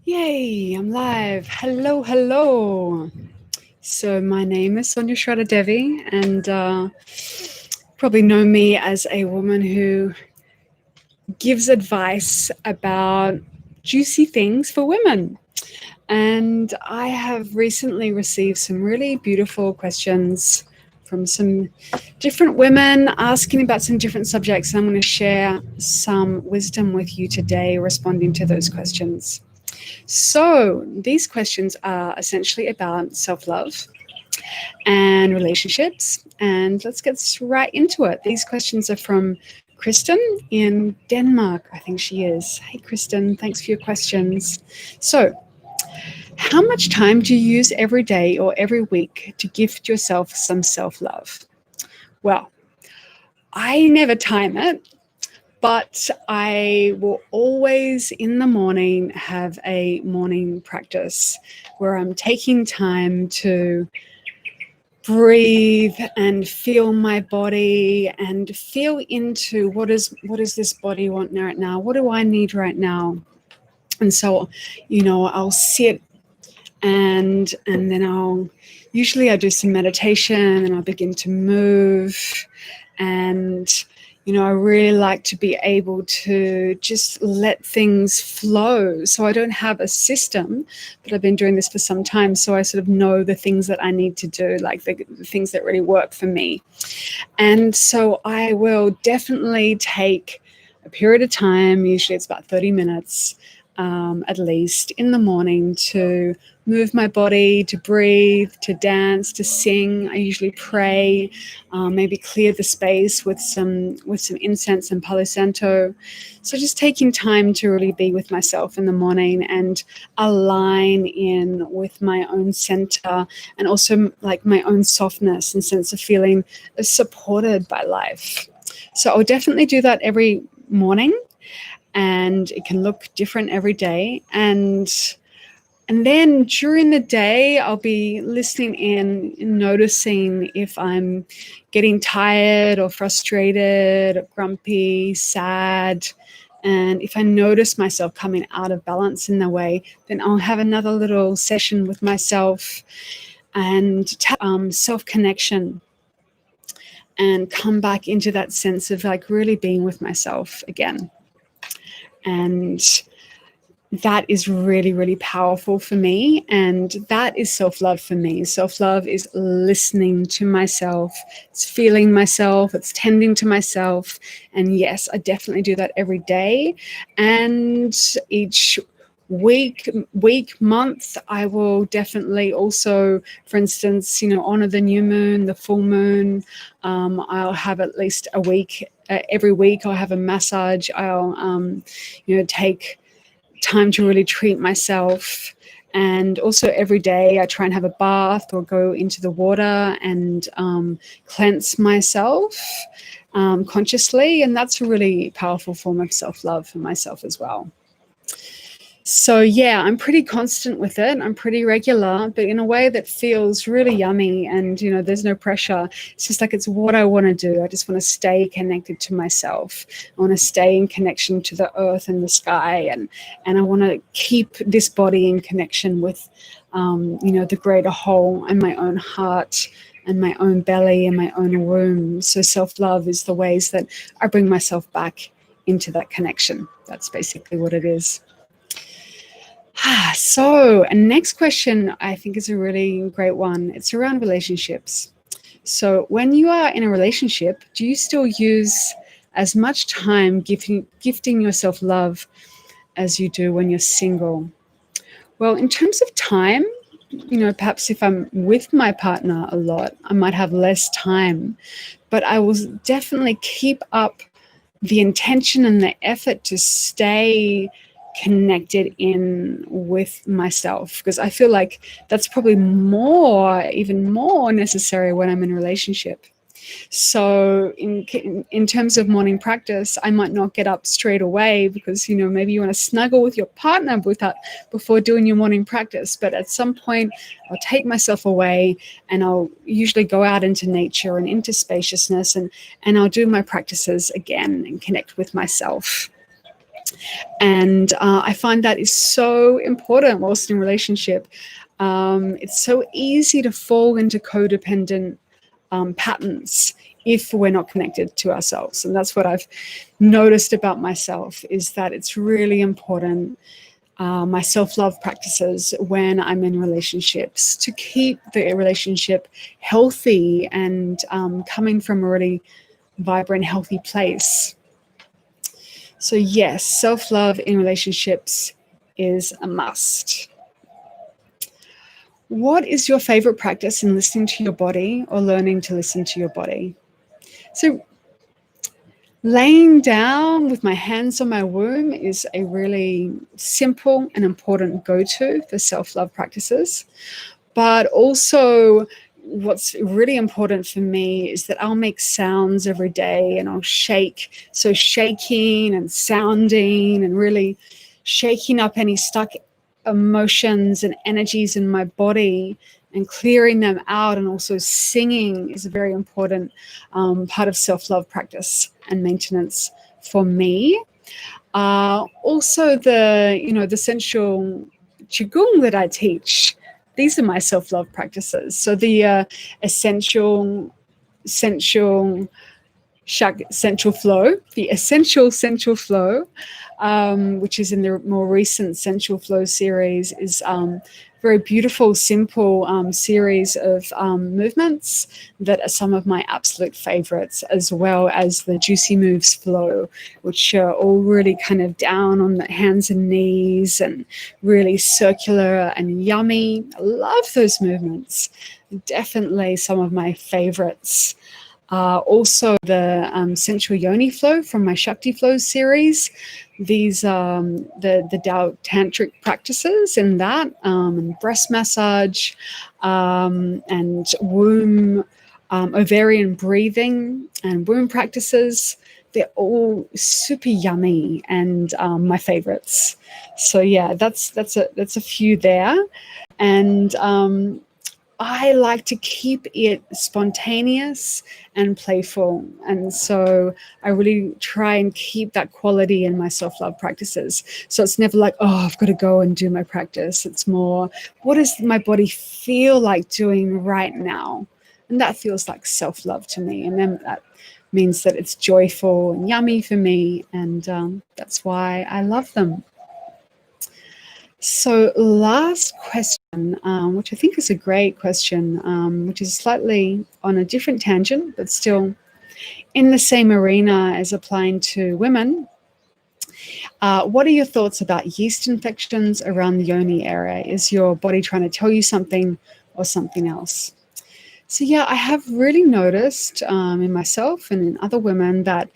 Yay, I'm live. Hello, hello. So my name is Sonja Shradha Devi, and probably know me as a woman who gives advice about juicy things for women. And I have recently received some really beautiful questions from some different women asking about some different subjects. And I'm going to share some wisdom with you today responding to those questions. So these questions are essentially about self-love and relationships. And let's get right into it. These questions are from Kristen in Denmark, I think she is. Hey, Kristen, thanks for your questions. So, how much time do you use every day or every week to gift yourself some self-love? Well, I never time it, but I will always in the morning have a morning practice where I'm taking time to breathe and feel my body and feel into what is this body want right now? What do I need right now? And so, I'll sit and then I do some meditation and I'll begin to move. And I really like to be able to just let things flow. So I don't have a system, but I've been doing this for some time. So I sort of know the things that I need to do, like the things that really work for me. And so I will definitely take a period of time, usually it's about 30 minutes, at least in the morning, to move my body, to breathe, to dance, to sing. I usually pray, maybe clear the space with some incense and Palo Santo. So just taking time to really be with myself in the morning and align in with my own center and also like my own softness and sense of feeling supported by life. So I'll definitely do that every morning. And it can look different every day. And then during the day, I'll be listening in and noticing if I'm getting tired or frustrated or grumpy, sad. And if I notice myself coming out of balance in the way, then I'll have another little session with myself and self-connection and come back into that sense of like really being with myself again. And that is really, really powerful for me. And that is self-love for me. Self-love is listening to myself. It's feeling myself. It's tending to myself. And yes, I definitely do that every day. And each week, month, I will definitely also, for instance, honor the new moon, the full moon. I'll have at least a week. Every week I'll have a massage. I'll, take time to really treat myself. And also every day I try and have a bath or go into the water and cleanse myself consciously. And that's a really powerful form of self-love for myself as well. So yeah, I'm pretty constant with it. I'm pretty regular, but in a way that feels really yummy. And, there's no pressure. It's just like, it's what I want to do. I just want to stay connected to myself. I want to stay in connection to the earth and the sky. And I want to keep this body in connection with, the greater whole and my own heart and my own belly and my own womb. So self-love is the ways that I bring myself back into that connection. That's basically what it is. So, next question I think is a really great one. It's around relationships. So when you are in a relationship, do you still use as much time gifting yourself love as you do when you're single? Well, in terms of time, perhaps if I'm with my partner a lot, I might have less time, but I will definitely keep up the intention and the effort to stay connected in with myself, because I feel like that's probably even more necessary when I'm in a relationship. So in terms of morning practice, I might not get up straight away because, maybe you want to snuggle with your partner before doing your morning practice. But at some point, I'll take myself away and I'll usually go out into nature and into spaciousness and I'll do my practices again and connect with myself. And I find that is so important whilst in relationship. It's so easy to fall into codependent patterns if we're not connected to ourselves. And that's what I've noticed about myself, is that it's really important, my self-love practices when I'm in relationships, to keep the relationship healthy and coming from a really vibrant, healthy place. So yes, self-love in relationships is a must. What is your favorite practice in listening to your body or learning to listen to your body? So laying down with my hands on my womb is a really simple and important go-to for self-love practices. But also, what's really important for me is that I'll make sounds every day and I'll shake. So shaking and sounding and really shaking up any stuck emotions and energies in my body and clearing them out. And also singing is a very important part of self-love practice and maintenance for me. Also the sensual qigong that I teach, these are my self-love practices. So the essential flow, the essential sensual flow, which is in the more recent sensual flow series, is very beautiful, simple series of movements that are some of my absolute favorites, as well as the Juicy Moves flow, which are all really kind of down on the hands and knees and really circular and yummy. I love those movements. Definitely some of my favorites. Also the sensual yoni flow from my Shakti Flow series. These the Tao tantric practices in that, and breast massage, and womb, ovarian breathing and womb practices. They're all super yummy and my favorites. So yeah, that's a few there. And I like to keep it spontaneous and playful. And so I really try and keep that quality in my self-love practices. So it's never like, oh, I've got to go and do my practice. It's more, what does my body feel like doing right now? And that feels like self-love to me. And then that means that it's joyful and yummy for me. And that's why I love them. So last question, which I think is a great question, which is slightly on a different tangent, but still in the same arena as applying to women. What are your thoughts about yeast infections around the yoni area? Is your body trying to tell you something or something else? So yeah, I have really noticed in myself and in other women that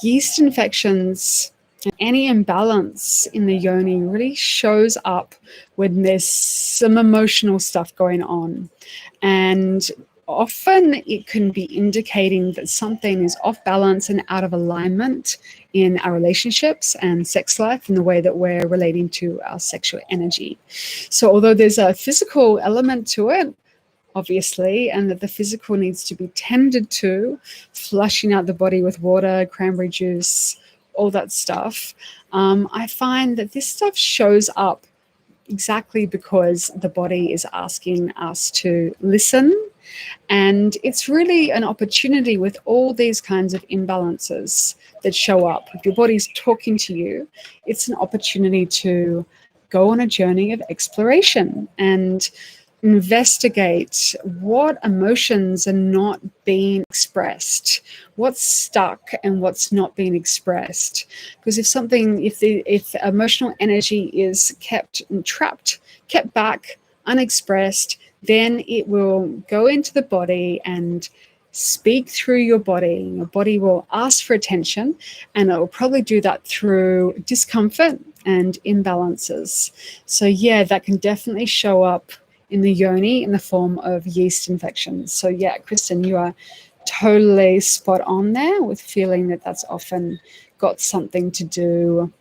yeast infections, any imbalance in the yoni, really shows up when there's some emotional stuff going on. And often it can be indicating that something is off balance and out of alignment in our relationships and sex life, in the way that we're relating to our sexual energy. So although there's a physical element to it, obviously, and that the physical needs to be tended to, flushing out the body with water, cranberry juice, all that stuff, I find that this stuff shows up exactly because the body is asking us to listen. And it's really an opportunity with all these kinds of imbalances that show up. If your body's talking to you, it's an opportunity to go on a journey of exploration and investigate what emotions are not being expressed, what's stuck and what's not being expressed. Because if emotional energy is kept trapped, kept back, unexpressed, then it will go into the body and speak through your body. Your body will ask for attention, and it will probably do that through discomfort and imbalances. So yeah, that can definitely show up in the yoni in the form of yeast infections. So yeah, Kristen, you are totally spot on there with feeling that that's often got something to do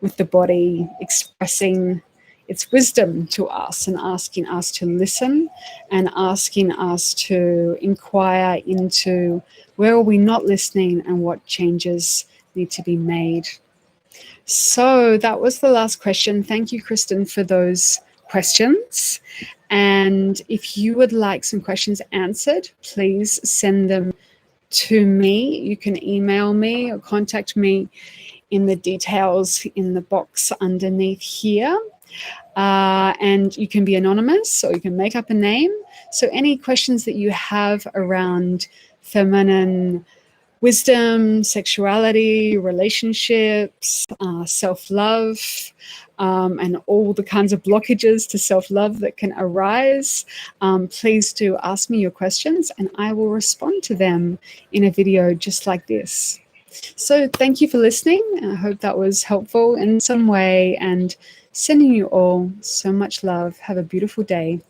with the body expressing its wisdom to us and asking us to listen and asking us to inquire into where are we not listening and what changes need to be made. So that was the last question. Thank you, Kristen, for those questions. And if you would like some questions answered, please send them to me. You can email me or contact me in the details in the box underneath here. And you can be anonymous or you can make up a name. So any questions that you have around feminine wisdom, sexuality, relationships, self-love, and all the kinds of blockages to self-love that can arise, please do ask me your questions and I will respond to them in a video just like this. So thank you for listening. I hope that was helpful in some way, and sending you all so much love. Have a beautiful day.